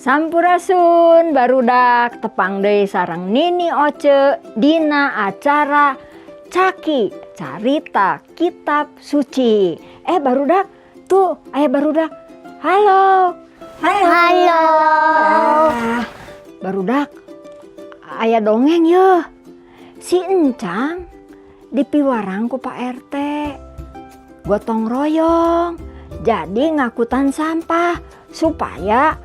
Sampurasun barudak tepang deui sareng Nini Oce dina acara Caki Carita Kitab Suci. Barudak tuh, barudak. Halo. Halo. Barudak, aya dongeng yeuh. Si Encang dipiwarang ku Pak RT. Gotong royong. Jadi ngakutan sampah supaya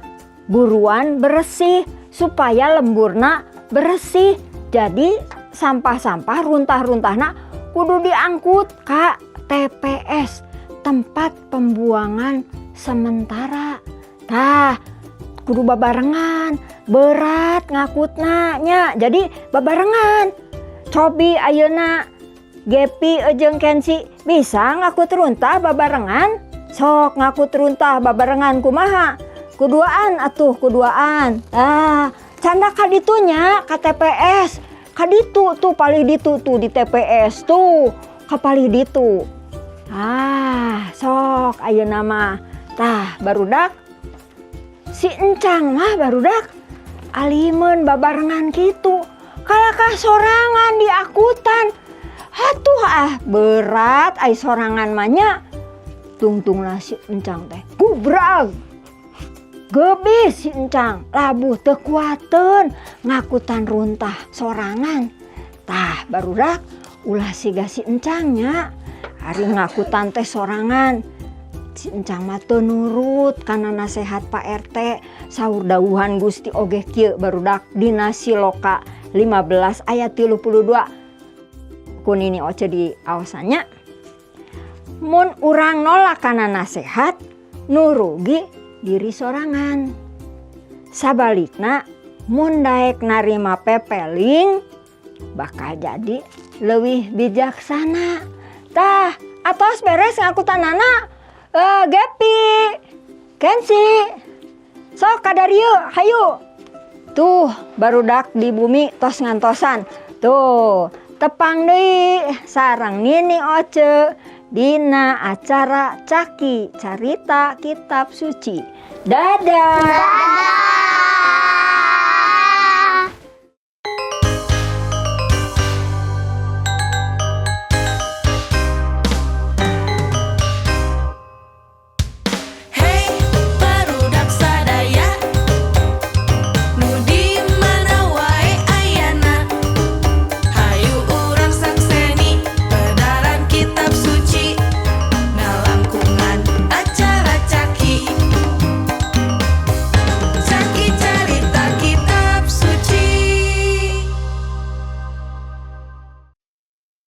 buruan bersih, supaya lemburna bersih. Jadi sampah-sampah runtah-runtahna kudu diangkut ka TPS, tempat pembuangan sementara. Tah, kudu babarengan, berat ngakutna nya. Jadi babarengan. Cobi ayeuna Gepi jeung Kensi bisa ngakut runtah babarengan? Sok ngakut runtah babarengan kumaha? Kuduaan atuh, kuduaan. Canda kaditunya ka TPS. Kaditu tuh palih ditu tuh di TPS tuh. Kapalih ditu. Sok ayeuna mah. Tah, barudak si Encang mah barudak alimeun babarengan kitu. Kalakah sorangan di akutan. Hatuh berat ai sorangan mah nya. Tungtungna si Encang teh gubrag. Gebis si Encang labuh teu kuateun ngakutan runtah sorangan. Tah barudak ulah siga si Encangnya ari ngakutan teh sorangan. Si Encang mah teu nurut kana nasehat Pak RT. Saur dawuhan Gusti oge kieu barudak dina Siloka 15 ayat 32. Ku Nini Oce di aosannya. Mun urang nolak kana nasehat, nurugi diri sorangan. Sabalikna, mun daek narima pepeling, bakal jadi leuwih bijaksana. Tah, atos beres ngakutanana. Gepi, Kensi, sok kadarieu, hayu. Tuh, barudak di bumi tos ngantosan. Tuh, tepang deui sareng Nini Oce dina acara Caki Carita Kitab Suci. Dadah.